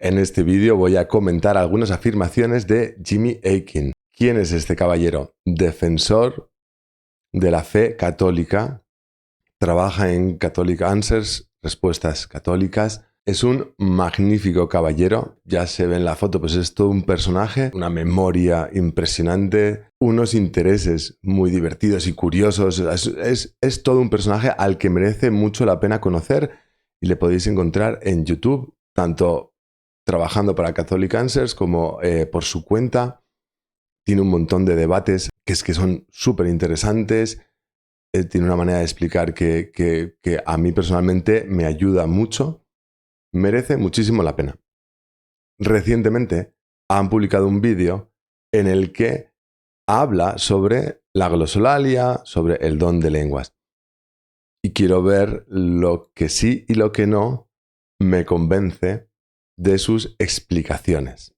En este vídeo voy a comentar algunas afirmaciones de Jimmy Akin. ¿Quién es este caballero? Defensor de la fe católica, trabaja en Catholic Answers, respuestas católicas. Es un magnífico caballero, ya se ve en la foto, pues es todo un personaje, una memoria impresionante, unos intereses muy divertidos y curiosos. Es todo un personaje al que merece mucho la pena conocer y le podéis encontrar en YouTube, tanto trabajando para Catholic Answers como por su cuenta. Tiene un montón de debates que son súper interesantes. Tiene una manera de explicar que a mí personalmente me ayuda mucho. Merece muchísimo la pena. Recientemente han publicado un vídeo en el que habla sobre la glosolalia, sobre el don de lenguas. Y quiero ver lo que sí y lo que no me convence de sus explicaciones.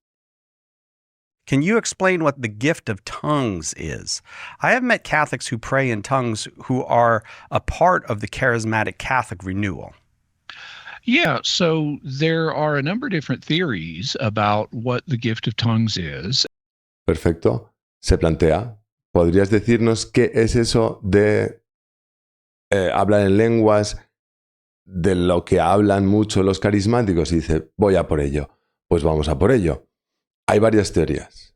Can you explain what the gift of tongues is? I have met Catholics who pray in tongues who are a part of the charismatic Catholic renewal. Yeah, so there are a number of different theories about what the gift of tongues is. Perfecto. Se plantea. ¿Podrías decirnos qué es eso de hablar en lenguas, de lo que hablan mucho los carismáticos? Y dice, voy a por ello. Pues vamos a por ello. Hay varias teorías.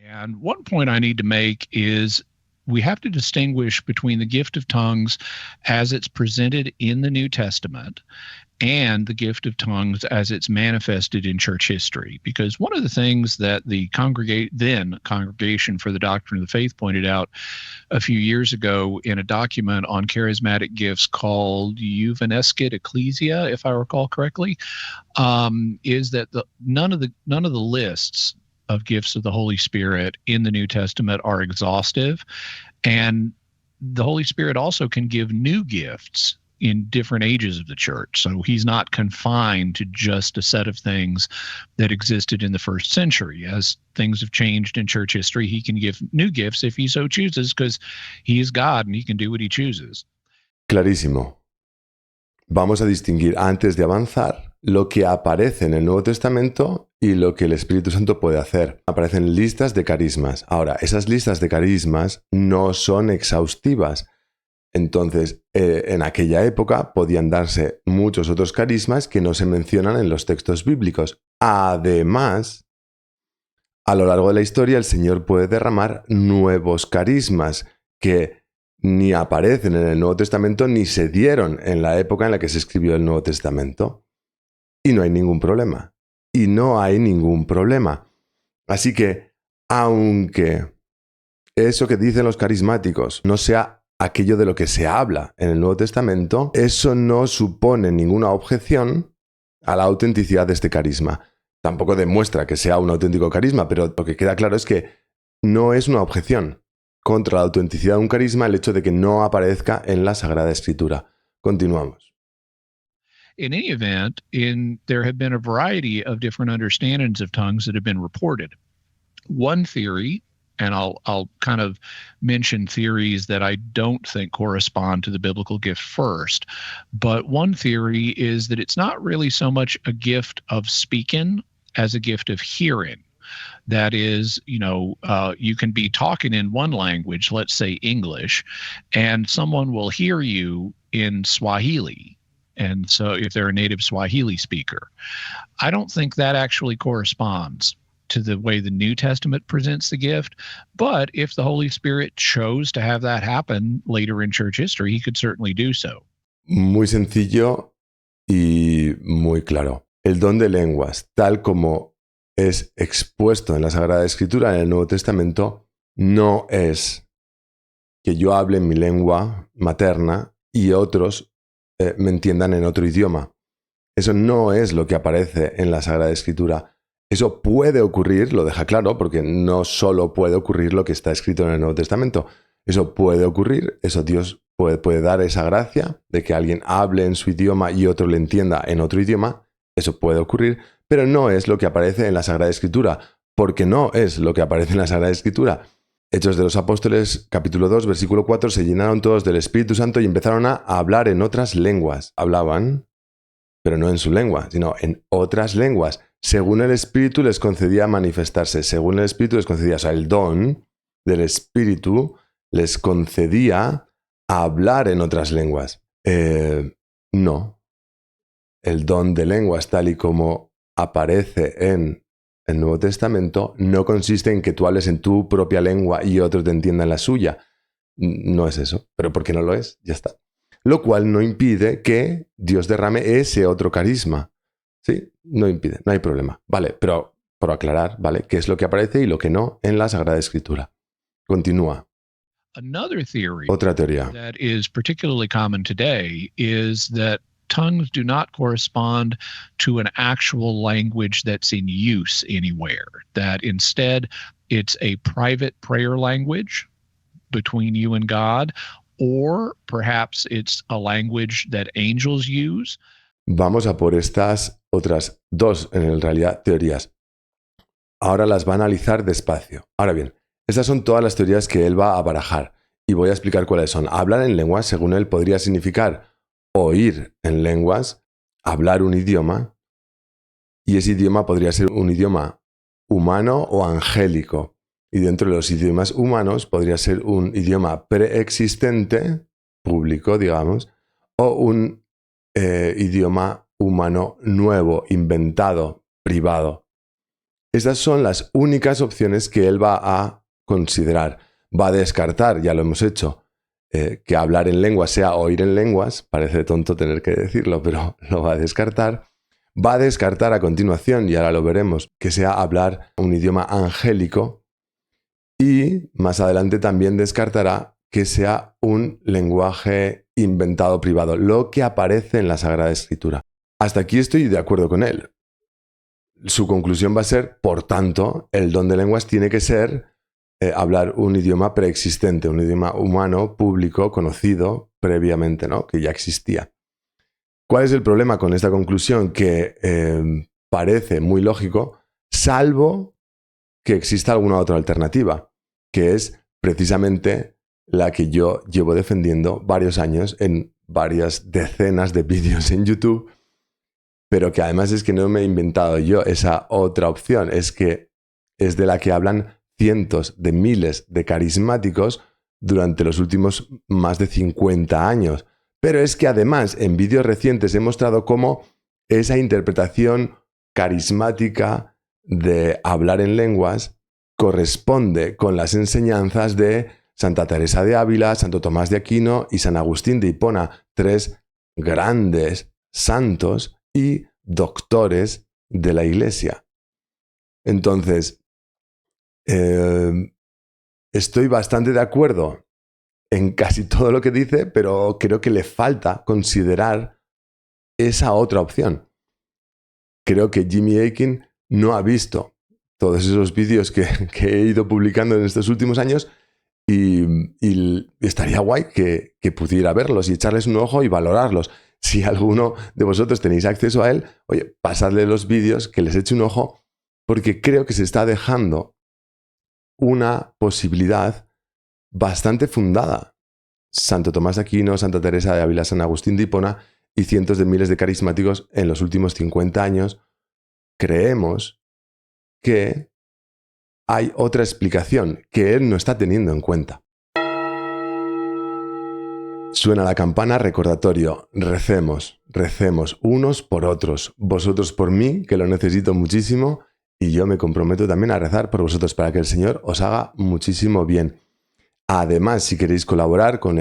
And one point I need to make is we have to distinguish between the gift of tongues as it's presented in the New Testament and the gift of tongues as it's manifested in church history. Because one of the things that the Congregation for the Doctrine of the Faith pointed out a few years ago in a document on charismatic gifts called Juvenescit Ecclesia, if I recall correctly, is that none of the lists of gifts of the Holy Spirit in the New Testament are exhaustive. And the Holy Spirit also can give new gifts in different ages of the church. So he's not confined to just a set of things that existed in the first century. As things have changed in church history, he can give new gifts if he so chooses, because he is God and he can do what he chooses. Clarísimo. Vamos a distinguir, antes de avanzar, lo que aparece en el Nuevo Testamento y lo que el Espíritu Santo puede hacer. Aparecen listas de carismas. Ahora, esas listas de carismas no son exhaustivas. Entonces, en aquella época podían darse muchos otros carismas que no se mencionan en los textos bíblicos. Además, a lo largo de la historia el Señor puede derramar nuevos carismas que ni aparecen en el Nuevo Testamento ni se dieron en la época en la que se escribió el Nuevo Testamento. Y no hay ningún problema. Y no hay ningún problema. Así que, aunque eso que dicen los carismáticos no sea aquello de lo que se habla en el Nuevo Testamento, eso no supone ninguna objeción a la autenticidad de este carisma. Tampoco demuestra que sea un auténtico carisma, pero lo que queda claro es que no es una objeción contra la autenticidad de un carisma el hecho de que no aparezca en la Sagrada Escritura. Continuamos. In any event, there have been a variety of different understandings of tongues that have been reported. One theory, and I'll kind of mention theories that I don't think correspond to the biblical gift first, but one theory is that it's not really so much a gift of speaking as a gift of hearing. That is, you can be talking in one language, let's say English, and someone will hear you in Swahili. And so if they're a native Swahili speaker, I don't think that actually corresponds to the way the New Testament presents the gift. But if the Holy Spirit chose to have that happen later in church history, he could certainly do so. Muy sencillo y muy claro. El don de lenguas, tal como es expuesto en la Sagrada Escritura en el Nuevo Testamento, no es que yo hable en mi lengua materna y otros me entiendan en otro idioma. Eso no es lo que aparece en la Sagrada Escritura. Eso puede ocurrir, lo deja claro, porque no solo puede ocurrir lo que está escrito en el Nuevo Testamento. Eso puede ocurrir, eso Dios puede dar esa gracia de que alguien hable en su idioma y otro le entienda en otro idioma. Eso puede ocurrir, pero no es lo que aparece en la Sagrada Escritura, porque no es lo que aparece en la Sagrada Escritura. Hechos de los Apóstoles, capítulo 2, versículo 4, se llenaron todos del Espíritu Santo y empezaron a hablar en otras lenguas. Hablaban, pero no en su lengua, sino en otras lenguas. Según el Espíritu les concedía manifestarse, según el Espíritu les concedía, o sea, el don del Espíritu les concedía hablar en otras lenguas. No. El don de lenguas, tal y como aparece en el Nuevo Testamento, no consiste en que tú hables en tu propia lengua y otros te entiendan la suya. No es eso, pero ¿por qué no lo es? Ya está. Lo cual no impide que Dios derrame ese otro carisma. ¿Sí? No impide, no hay problema. Vale, pero por aclarar, ¿vale? ¿Qué es lo que aparece y lo que no en la Sagrada Escritura? Continúa. Another theory Otra teoría. that is particularly common today is that tongues do not correspond to an actual language that's in use anywhere, that instead it's a private prayer language between you and God, or perhaps it's a language that angels use. Vamos a por estas otras dos, en realidad, teorías. Ahora las va a analizar despacio. Ahora bien, estas son todas las teorías que él va a barajar y voy a explicar cuáles son. Hablar en lenguas, según él, podría significar oír en lenguas, hablar un idioma, y ese idioma podría ser un idioma humano o angélico. Y dentro de los idiomas humanos podría ser un idioma preexistente, público, digamos, o un idioma humano nuevo, inventado, privado. Estas son las únicas opciones que él va a considerar. Va a descartar, ya lo hemos hecho, que hablar en lenguas sea oír en lenguas. Parece tonto tener que decirlo, pero lo va a descartar. Va a descartar a continuación, y ahora lo veremos, que sea hablar un idioma angélico. Y más adelante también descartará que sea un lenguaje inventado privado, lo que aparece en la Sagrada Escritura. Hasta aquí estoy de acuerdo con él. Su conclusión va a ser, por tanto, el don de lenguas tiene que ser hablar un idioma preexistente, un idioma humano, público, conocido previamente, ¿no? Que ya existía. ¿Cuál es el problema con esta conclusión? Que parece muy lógico, salvo que exista alguna otra alternativa, que es precisamente la que yo llevo defendiendo varios años en varias decenas de vídeos en YouTube, pero que además es que no me he inventado yo esa otra opción, es que es de la que hablan cientos de miles de carismáticos durante los últimos más de 50 años. Pero es que además en vídeos recientes he mostrado cómo esa interpretación carismática de hablar en lenguas corresponde con las enseñanzas de Santa Teresa de Ávila, Santo Tomás de Aquino y San Agustín de Hipona, tres grandes santos y doctores de la Iglesia. Entonces, estoy bastante de acuerdo en casi todo lo que dice, pero creo que le falta considerar esa otra opción. Creo que Jimmy Akin no ha visto todos esos vídeos que he ido publicando en estos últimos años y estaría guay que pudiera verlos y echarles un ojo y valorarlos. Si alguno de vosotros tenéis acceso a él, oye, pasadle los vídeos, que les eche un ojo, porque creo que se está dejando una posibilidad bastante fundada. Santo Tomás de Aquino, Santa Teresa de Ávila, San Agustín de Hipona y cientos de miles de carismáticos en los últimos 50 años, creemos que hay otra explicación que él no está teniendo en cuenta. Suena la campana, recordatorio. Recemos, recemos unos por otros. Vosotros por mí, que lo necesito muchísimo, y yo me comprometo también a rezar por vosotros para que el Señor os haga muchísimo bien. Además, si queréis colaborar con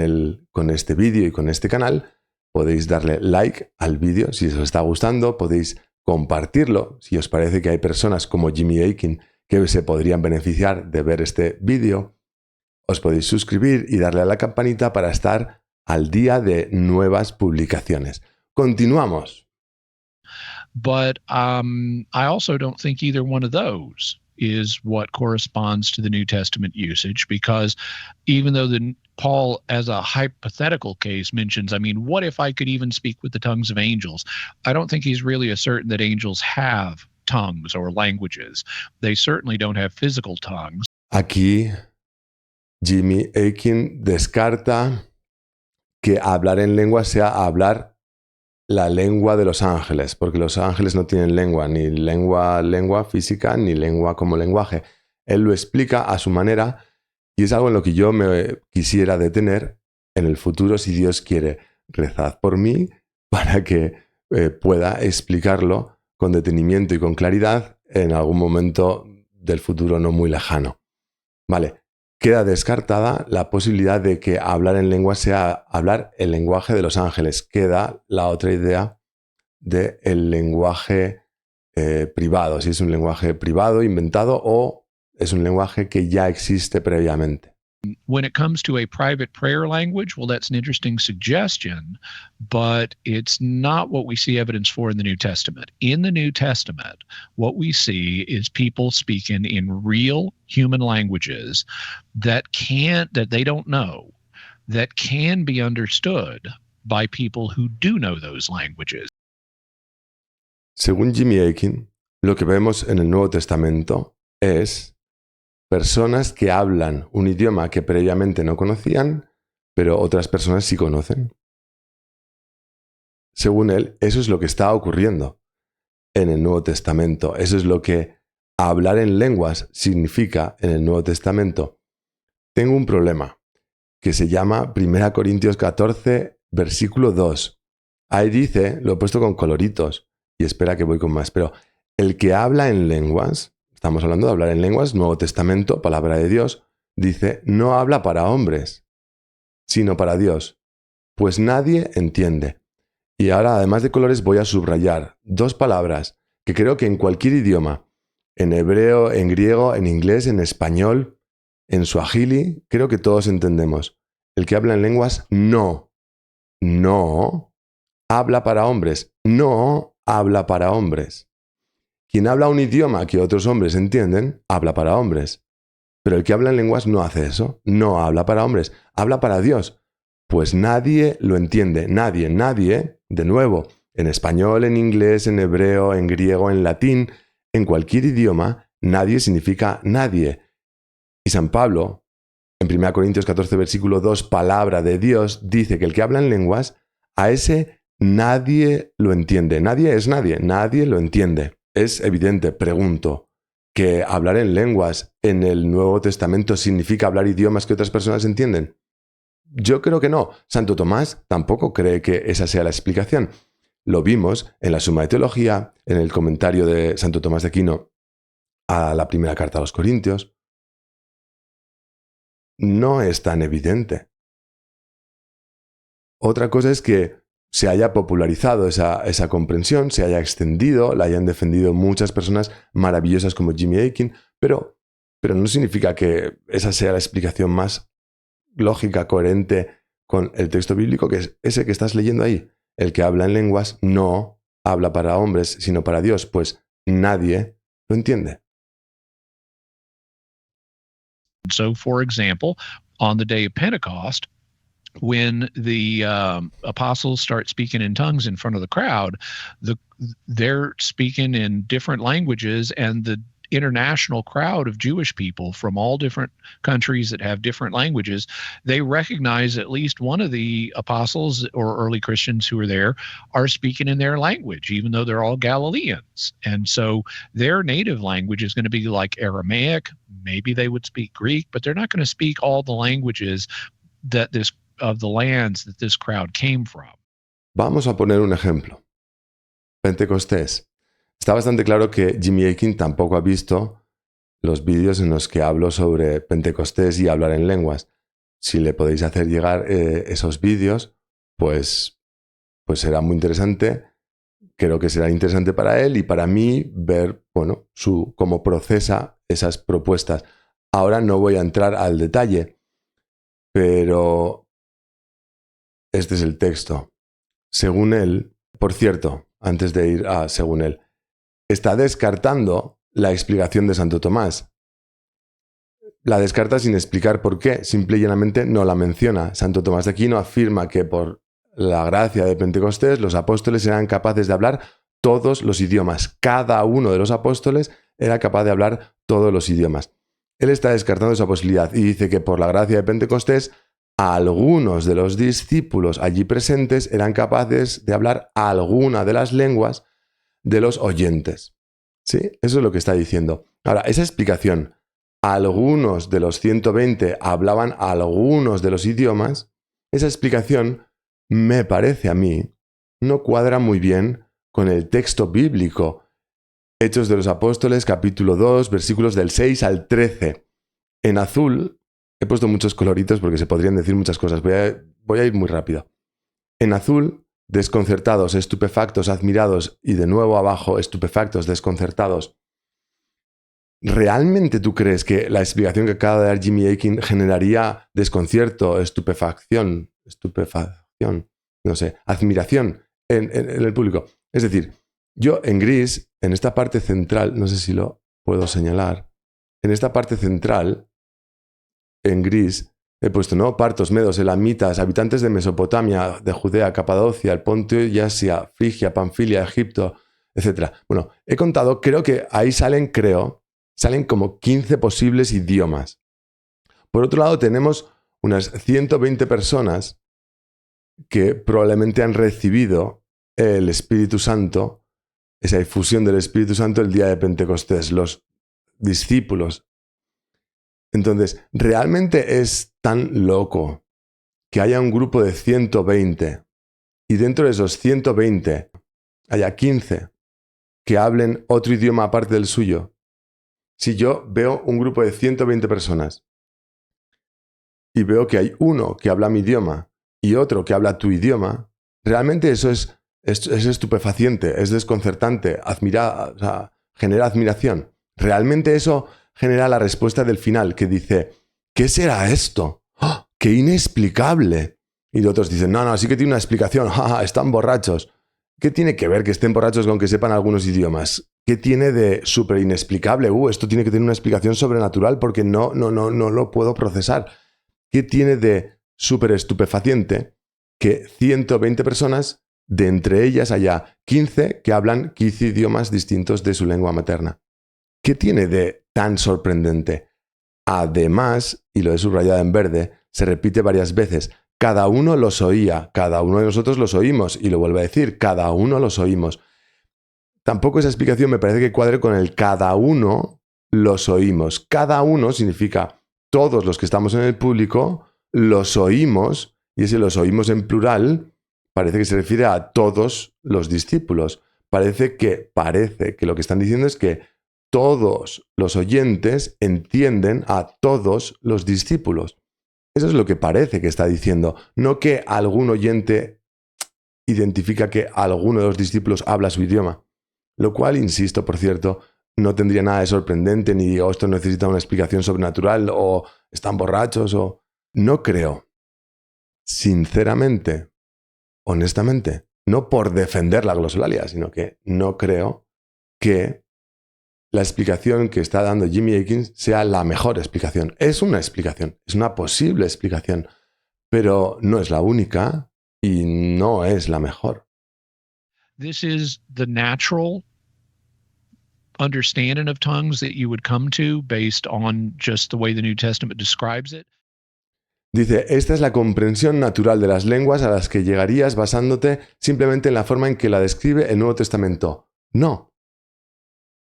este vídeo y con este canal, podéis darle like al vídeo si os está gustando, podéis compartirlo si os parece que hay personas como Jimmy Akin que se podrían beneficiar de ver este vídeo. Os podéis suscribir y darle a la campanita para estar al día de nuevas publicaciones. Continuamos. But I also don't think either one of those is what corresponds to the New Testament usage, because even though Paul, as a hypothetical case, mentions, I mean, what if I could even speak with the tongues of angels? I don't think he's really asserting that angels have tongues or languages. They certainly don't have physical tongues. Aquí Jimmy Akin descarta que hablar en lengua sea hablar la lengua de los ángeles, porque los ángeles no tienen lengua, ni lengua física, ni lengua como lenguaje. Él lo explica a su manera y es algo en lo que yo me quisiera detener en el futuro, si Dios quiere. Rezad por mí para que pueda explicarlo con detenimiento y con claridad en algún momento del futuro no muy lejano. Vale, queda descartada la posibilidad de que hablar en lengua sea hablar el lenguaje de los ángeles. Queda la otra idea del lenguaje privado, si es un lenguaje privado, inventado, o es un lenguaje que ya existe previamente. When it comes to a private prayer language, well, that's an interesting suggestion, but it's not what we see evidence for in the New Testament. In the New Testament, what we see is people speaking in real human languages that they don't know, that can be understood by people who do know those languages. Según Jimmy Akin, lo que vemos en el Nuevo Testamento es personas que hablan un idioma que previamente no conocían, pero otras personas sí conocen. Según él, eso es lo que está ocurriendo en el Nuevo Testamento. Eso es lo que hablar en lenguas significa en el Nuevo Testamento. Tengo un problema que se llama 1 Corintios 14, versículo 2. Ahí dice, lo he puesto con coloritos y espera que voy con más, pero el que habla en lenguas, estamos hablando de hablar en lenguas, Nuevo Testamento, palabra de Dios, dice, no habla para hombres, sino para Dios, pues nadie entiende. Y ahora, además de colores, voy a subrayar dos palabras que creo que en cualquier idioma, en hebreo, en griego, en inglés, en español, en suajili, creo que todos entendemos. El que habla en lenguas, no habla para hombres, no habla para hombres. Quien habla un idioma que otros hombres entienden, habla para hombres. Pero el que habla en lenguas no hace eso, no habla para hombres, habla para Dios. Pues nadie lo entiende, nadie, de nuevo, en español, en inglés, en hebreo, en griego, en latín, en cualquier idioma, nadie significa nadie. Y San Pablo, en 1 Corintios 14, versículo 2, palabra de Dios, dice que el que habla en lenguas, a ese nadie lo entiende. Nadie es nadie lo entiende. Es evidente, pregunto, que hablar en lenguas en el Nuevo Testamento significa hablar idiomas que otras personas entienden. Yo creo que no. Santo Tomás tampoco cree que esa sea la explicación. Lo vimos en la Suma de Teología, en el comentario de Santo Tomás de Aquino a la primera carta a los Corintios. No es tan evidente. Otra cosa es que se haya popularizado esa comprensión, se haya extendido, la hayan defendido muchas personas maravillosas como Jimmy Akin, pero no significa que esa sea la explicación más lógica, coherente con el texto bíblico, que es ese que estás leyendo ahí. El que habla en lenguas no habla para hombres, sino para Dios, pues nadie lo entiende. So, for example, on the day of Pentecost, when the apostles start speaking in tongues in front of the crowd, they're speaking in different languages, and the international crowd of Jewish people from all different countries that have different languages, they recognize at least one of the apostles or early Christians who were there are speaking in their language, even though they're all Galileans. And so their native language is going to be like Aramaic. Maybe they would speak Greek, but they're not going to speak all the languages that of the lands that this crowd came from. Vamos a poner un ejemplo. Pentecostés. Está bastante claro que Jimmy Akin tampoco ha visto los vídeos en los que hablo sobre Pentecostés y hablar en lenguas. Si le podéis hacer llegar esos vídeos, pues será muy interesante. Creo que será interesante para él y para mí ver, cómo procesa esas propuestas. Ahora no voy a entrar al detalle, pero este es el texto. Según él, por cierto, antes de ir a según él, está descartando la explicación de Santo Tomás. La descarta sin explicar por qué, simple y llanamente no la menciona. Santo Tomás de Aquino afirma que por la gracia de Pentecostés los apóstoles eran capaces de hablar todos los idiomas. Cada uno de los apóstoles era capaz de hablar todos los idiomas. Él está descartando esa posibilidad y dice que por la gracia de Pentecostés algunos de los discípulos allí presentes eran capaces de hablar alguna de las lenguas de los oyentes. ¿Sí? Eso es lo que está diciendo. Ahora, esa explicación, algunos de los 120 hablaban algunos de los idiomas, esa explicación me parece a mí no cuadra muy bien con el texto bíblico. Hechos de los Apóstoles, capítulo 2, versículos del 6 al 13. En azul, he puesto muchos coloritos porque se podrían decir muchas cosas. Voy a ir muy rápido. En azul, desconcertados, estupefactos, admirados, y de nuevo abajo, estupefactos, desconcertados. ¿Realmente tú crees que la explicación que acaba de dar Jimmy Akin generaría desconcierto, estupefacción, no sé, admiración en el público? Es decir, yo en gris, en esta parte central, no sé si lo puedo señalar, en esta parte central, en gris, he puesto, ¿no? Partos, medos, elamitas, habitantes de Mesopotamia, de Judea, Capadocia, el Ponto y Asia, Frigia, Panfilia, Egipto, etc. Bueno, he contado, creo que ahí salen como 15 posibles idiomas. Por otro lado, tenemos unas 120 personas que probablemente han recibido el Espíritu Santo, esa efusión del Espíritu Santo el día de Pentecostés, los discípulos. Entonces, ¿realmente es tan loco que haya un grupo de 120 y dentro de esos 120 haya 15 que hablen otro idioma aparte del suyo? Si yo veo un grupo de 120 personas y veo que hay uno que habla mi idioma y otro que habla tu idioma, realmente eso es estupefaciente, es desconcertante, genera admiración. Realmente eso genera la respuesta del final que dice, ¿qué será esto? ¡Oh, ¡qué inexplicable! Y otros dicen, no, sí que tiene una explicación, están borrachos. ¿Qué tiene que ver que estén borrachos con que sepan algunos idiomas? ¿Qué tiene de súper inexplicable? Esto tiene que tener una explicación sobrenatural porque no lo puedo procesar. ¿Qué tiene de súper estupefaciente que 120 personas, de entre ellas haya 15 que hablan 15 idiomas distintos de su lengua materna? ¿Qué tiene de tan sorprendente? Además, y lo he subrayado en verde, se repite varias veces, cada uno los oía, cada uno de nosotros los oímos, y lo vuelvo a decir, cada uno los oímos. Tampoco esa explicación me parece que cuadre con el cada uno los oímos. Cada uno significa todos los que estamos en el público los oímos, y ese los oímos en plural parece que se refiere a todos los discípulos. Parece que lo que están diciendo es que todos los oyentes entienden a todos los discípulos. Eso es lo que parece que está diciendo, no que algún oyente identifica que alguno de los discípulos habla su idioma. Lo cual, insisto, por cierto, no tendría nada de sorprendente, ni digo, esto necesita una explicación sobrenatural, o están borrachos, o... No creo. Sinceramente, honestamente, no por defender la glosolalia, sino que no creo que la explicación que está dando Jimmy Akin sea la mejor explicación. Es una explicación, es una posible explicación, pero no es la única y no es la mejor. This is the natural understanding of tongues that you would come to based on just the way the New Testament describes it. Dice, esta es la comprensión natural de las lenguas a las que llegarías basándote simplemente en la forma en que la describe el Nuevo Testamento. No.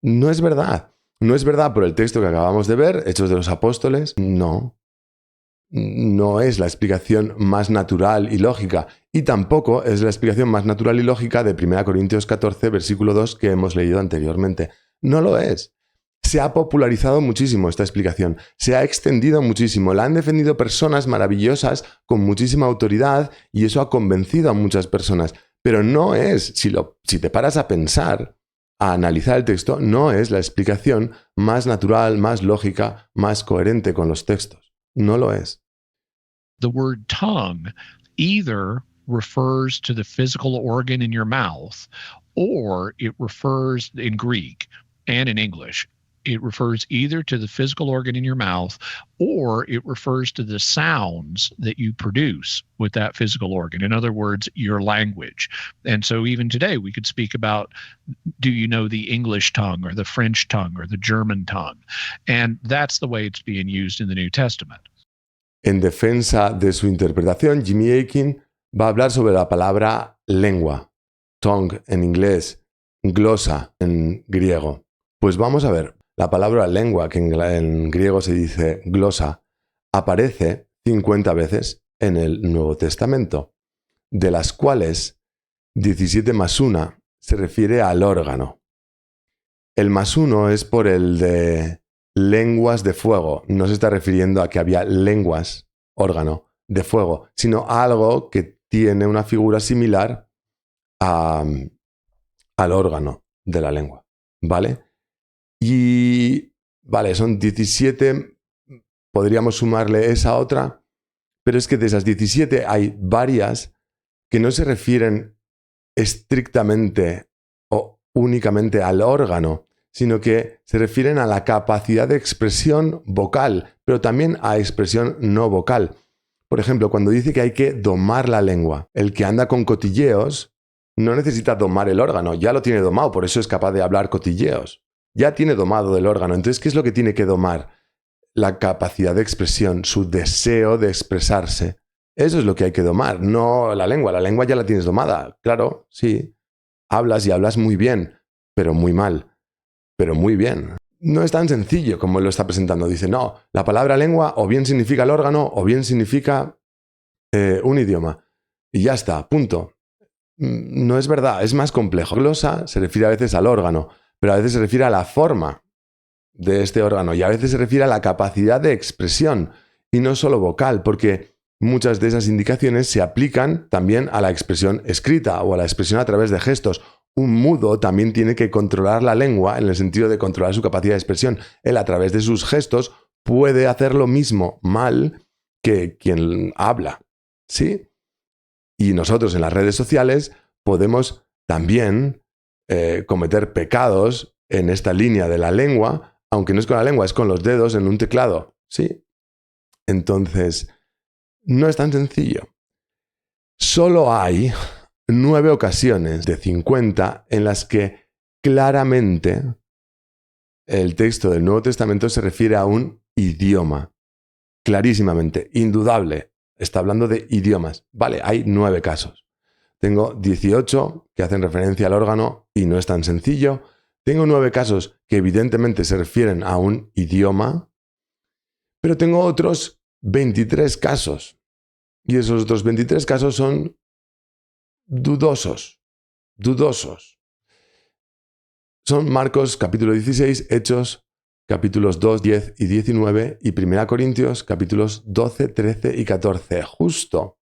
No es verdad. No es verdad por el texto que acabamos de ver, Hechos de los Apóstoles. No. No es la explicación más natural y lógica. Y tampoco es la explicación más natural y lógica de 1 Corintios 14, versículo 2 que hemos leído anteriormente. No lo es. Se ha popularizado muchísimo esta explicación, se ha extendido muchísimo, la han defendido personas maravillosas con muchísima autoridad y eso ha convencido a muchas personas. Pero no es, si te paras a pensar, a analizar el texto, no es la explicación más natural, más lógica, más coherente con los textos. No lo es. The word tongue either refers to the physical organ in your mouth or it refers in Greek and in English. It refers either to the physical organ in your mouth or it refers to the sounds that you produce with that physical organ. In other words, your language. And so even today we could speak about, do you know the English tongue or the French tongue or the German tongue? And that's the way it's being used in the New Testament. En defensa de su interpretación, Jimmy Akin va a hablar sobre la palabra lengua, tongue en inglés, glosa en griego. Pues vamos a ver, la palabra lengua, que en griego se dice glosa, aparece 50 veces en el Nuevo Testamento, de las cuales 17 más 1 se refiere al órgano. El más 1 es por el de lenguas de fuego. No se está refiriendo a que había lenguas, órgano, de fuego, sino a algo que tiene una figura similar al órgano de la lengua. ¿Vale? Y, vale, son 17, podríamos sumarle esa otra, pero es que de esas 17 hay varias que no se refieren estrictamente o únicamente al órgano, sino que se refieren a la capacidad de expresión vocal, pero también a expresión no vocal. Por ejemplo, cuando dice que hay que domar la lengua, el que anda con cotilleos no necesita domar el órgano, ya lo tiene domado, por eso es capaz de hablar cotilleos. Ya tiene domado el órgano. Entonces, ¿qué es lo que tiene que domar? La capacidad de expresión, su deseo de expresarse. Eso es lo que hay que domar, no la lengua. La lengua ya la tienes domada. Claro, sí. Hablas y hablas muy bien, pero muy mal. Pero muy bien. No es tan sencillo como él lo está presentando. Dice, no, la palabra lengua o bien significa el órgano o bien significa un idioma. Y ya está, punto. No es verdad, es más complejo. Glosa se refiere a veces al órgano, pero a veces se refiere a la forma de este órgano y a veces se refiere a la capacidad de expresión y no solo vocal, porque muchas de esas indicaciones se aplican también a la expresión escrita o a la expresión a través de gestos. Un mudo también tiene que controlar la lengua en el sentido de controlar su capacidad de expresión. Él a través de sus gestos puede hacer lo mismo mal que quien habla, ¿sí? Y nosotros en las redes sociales podemos también cometer pecados en esta línea de la lengua, aunque no es con la lengua, es con los dedos en un teclado, ¿sí? Entonces, no es tan sencillo. Solo hay 9 ocasiones de 50 en las que claramente el texto del Nuevo Testamento se refiere a un idioma. Clarísimamente, indudable. Está hablando de idiomas. Vale, hay 9 casos. Tengo 18 que hacen referencia al órgano y no es tan sencillo. Tengo 9 casos que evidentemente se refieren a un idioma, pero tengo otros 23 casos. Y esos otros 23 casos son dudosos. Son Marcos capítulo 16, Hechos capítulos 2, 10 y 19 y 1 Corintios capítulos 12, 13 y 14. Justo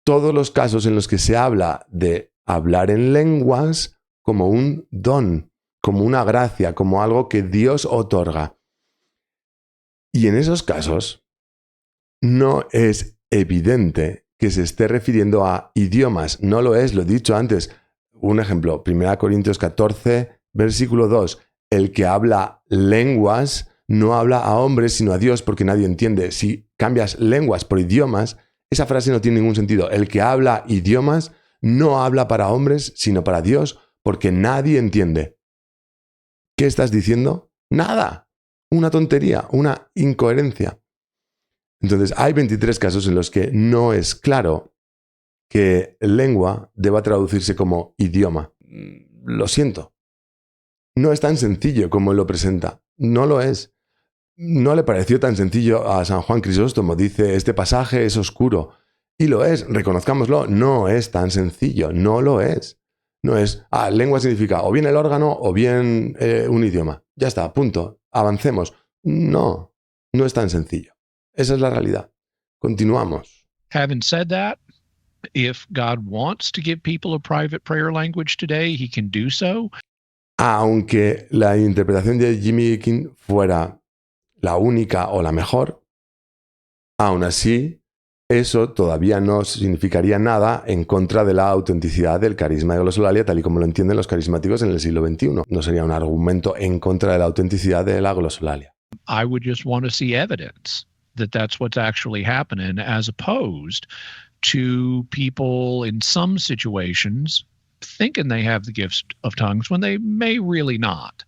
todos los casos en los que se habla de hablar en lenguas como un don, como una gracia, como algo que Dios otorga. Y en esos casos no es evidente que se esté refiriendo a idiomas. No lo es, lo he dicho antes. Un ejemplo, 1 Corintios 14, versículo 2. El que habla lenguas no habla a hombres sino a Dios porque nadie entiende. Si cambias lenguas por idiomas, esa frase no tiene ningún sentido. El que habla idiomas no habla para hombres sino para Dios porque nadie entiende. ¿Qué estás diciendo? Nada. Una tontería, una incoherencia. Entonces, hay 23 casos en los que no es claro que lengua deba traducirse como idioma. Lo siento. No es tan sencillo como él lo presenta. No lo es. No le pareció tan sencillo a San Juan Crisóstomo. Dice, este pasaje es oscuro. Y lo es, reconozcámoslo. No es tan sencillo. No lo es. No es, lengua significa o bien el órgano o bien un idioma. Ya está, punto. Avancemos. No, no es tan sencillo. Esa es la realidad. Continuamos. Having said that, if God wants to give people a private prayer language today, he can do so. Aunque la interpretación de Jimmy King fuera la única o la mejor, aún así, eso todavía no significaría nada en contra de la autenticidad del carisma de glosolalia tal y como lo entienden los carismáticos en el siglo XXI. No sería un argumento en contra de la autenticidad de la glosolalia. I would just want to see evidence that that's what's actually happening, as opposed to people in some situations thinking they have the gift of tongues when they may really not.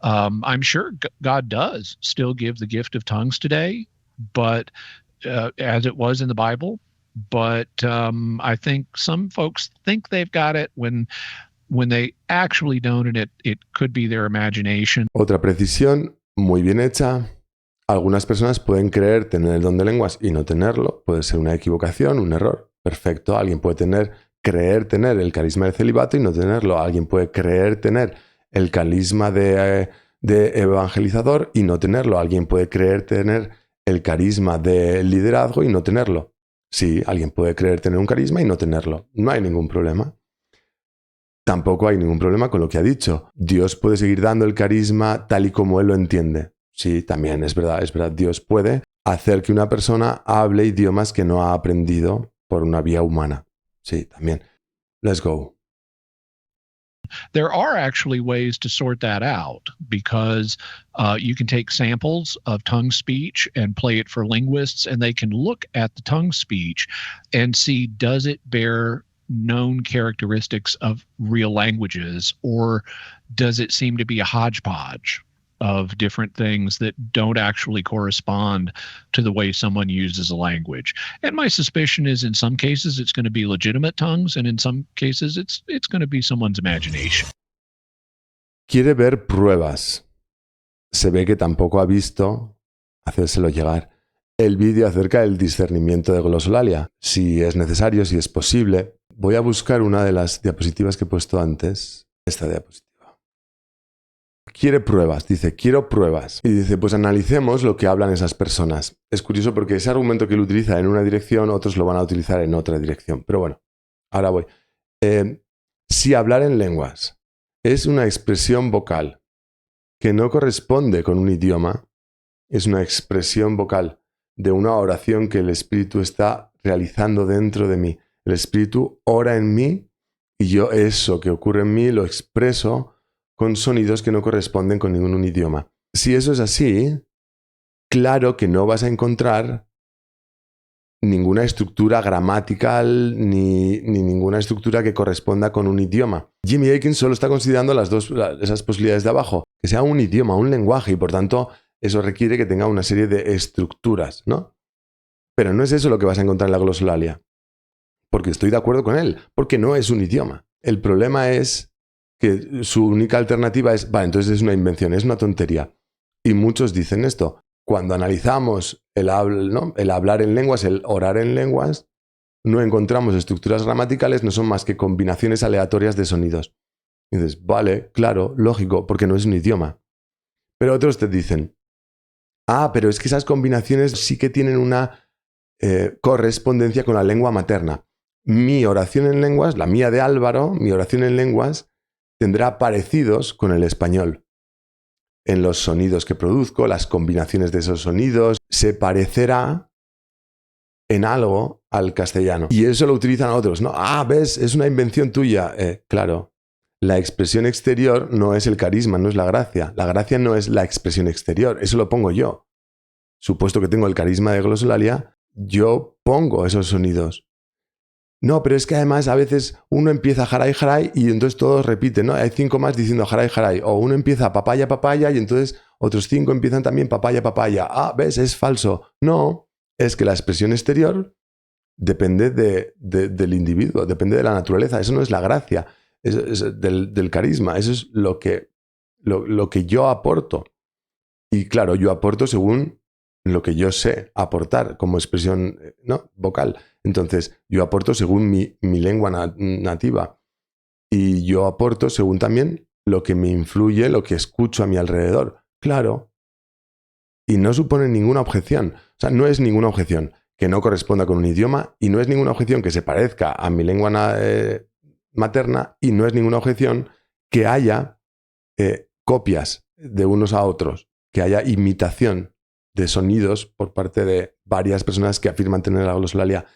I'm sure God does still give the gift of tongues today, but as it was in the Bible. But I think some folks think they've got it when they actually don't, and it could be their imagination. Otra precisión muy bien hecha. Algunas personas pueden creer tener el don de lenguas y no tenerlo. Puede ser una equivocación, un error. Perfecto. Alguien puede creer tener el carisma del celibato y no tenerlo. Alguien puede creer tener el carisma de evangelizador y no tenerlo. Alguien puede creer tener el carisma de liderazgo y no tenerlo. Sí, alguien puede creer tener un carisma y no tenerlo. No hay ningún problema. Tampoco hay ningún problema con lo que ha dicho. Dios puede seguir dando el carisma tal y como Él lo entiende. Sí, también es verdad. Dios puede hacer que una persona hable idiomas que no ha aprendido por una vía humana. Sí, también. Let's go. There are actually ways to sort that out, because you can take samples of tongue speech and play it for linguists, and they can look at the tongue speech and see, does it bear known characteristics of real languages, or does it seem to be a hodgepodge of different things that don't actually correspond to the way someone uses a language? And my suspicion is in some cases it's going to be legitimate tongues, and in some cases it's going to be someone's imagination. Quiere ver pruebas. Se ve que tampoco ha visto, hacérselo llegar, el vídeo acerca del discernimiento de glosolalia. Si es necesario, si es posible. Voy a buscar una de las diapositivas que he puesto antes. Esta diapositiva. Quiere pruebas, dice, quiero pruebas. Y dice, pues analicemos lo que hablan esas personas. Es curioso porque ese argumento que él utiliza en una dirección, otros lo van a utilizar en otra dirección. Pero bueno, ahora voy. Si hablar en lenguas es una expresión vocal que no corresponde con un idioma, es una expresión vocal de una oración que el Espíritu está realizando dentro de mí. El Espíritu ora en mí y yo eso que ocurre en mí lo expreso con sonidos que no corresponden con ningún idioma. Si eso es así, claro que no vas a encontrar ninguna estructura gramatical ni ninguna estructura que corresponda con un idioma. Jimmy Akin solo está considerando esas posibilidades de abajo, que sea un idioma, un lenguaje, y por tanto eso requiere que tenga una serie de estructuras, ¿no? Pero no es eso lo que vas a encontrar en la glosolalia. Porque estoy de acuerdo con él, porque no es un idioma. El problema es que su única alternativa es, vale, entonces es una invención, es una tontería. Y muchos dicen esto. Cuando analizamos el hablar en lenguas, el orar en lenguas, no encontramos estructuras gramaticales, no son más que combinaciones aleatorias de sonidos. Y dices, vale, claro, lógico, porque no es un idioma. Pero otros te dicen, pero es que esas combinaciones sí que tienen una correspondencia con la lengua materna. Mi oración en lenguas, la mía de Álvaro, mi oración en lenguas, tendrá parecidos con el español. En los sonidos que produzco, las combinaciones de esos sonidos, se parecerá en algo al castellano. Y eso lo utilizan otros, ¿no? ¿Ves? Es una invención tuya. Claro, la expresión exterior no es el carisma, no es la gracia. La gracia no es la expresión exterior, eso lo pongo yo. Supuesto que tengo el carisma de glosolalia, yo pongo esos sonidos. No, pero es que además a veces uno empieza jaray jaray y entonces todos repiten, ¿no? Hay 5 más diciendo jaray jaray. O uno empieza papaya papaya y entonces otros 5 empiezan también papaya papaya. ¿Ves? Es falso. No, es que la expresión exterior depende del individuo, depende de la naturaleza. Eso no es la gracia es del carisma. Eso es lo que yo aporto. Y claro, yo aporto según lo que yo sé aportar como expresión vocal. Entonces, yo aporto según mi lengua nativa. Y yo aporto según también lo que me influye, lo que escucho a mi alrededor. Claro. Y no supone ninguna objeción. O sea, no es ninguna objeción que no corresponda con un idioma, y no es ninguna objeción que se parezca a mi lengua materna, y no es ninguna objeción que haya copias de unos a otros, que haya imitación de sonidos por parte de varias personas que afirman tener la glosolalia.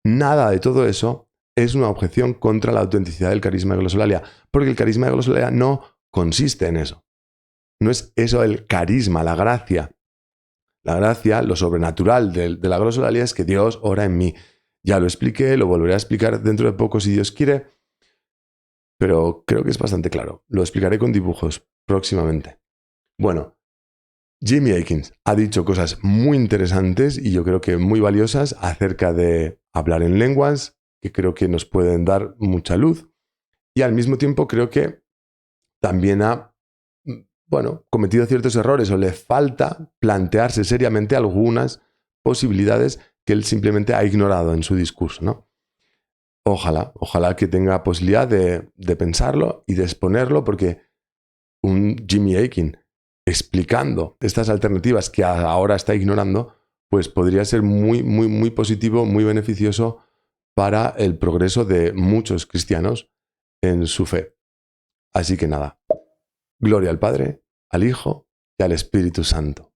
Nada de todo eso es una objeción contra la autenticidad del carisma de glosolalia, porque el carisma de glosolalia no consiste en eso. No es eso el carisma, la gracia. La gracia, lo sobrenatural de la glosolalia es que Dios ora en mí. Ya lo expliqué, lo volveré a explicar dentro de poco si Dios quiere, pero creo que es bastante claro. Lo explicaré con dibujos próximamente. Bueno, Jimmy Akin ha dicho cosas muy interesantes y yo creo que muy valiosas acerca de hablar en lenguas, que creo que nos pueden dar mucha luz. Y al mismo tiempo creo que también ha, cometido ciertos errores o le falta plantearse seriamente algunas posibilidades que él simplemente ha ignorado en su discurso, ¿no? Ojalá que tenga posibilidad de pensarlo y de exponerlo, porque un Jimmy Akin explicando estas alternativas que ahora está ignorando, pues podría ser muy, muy, muy positivo, muy beneficioso para el progreso de muchos cristianos en su fe. Así que nada, gloria al Padre, al Hijo y al Espíritu Santo.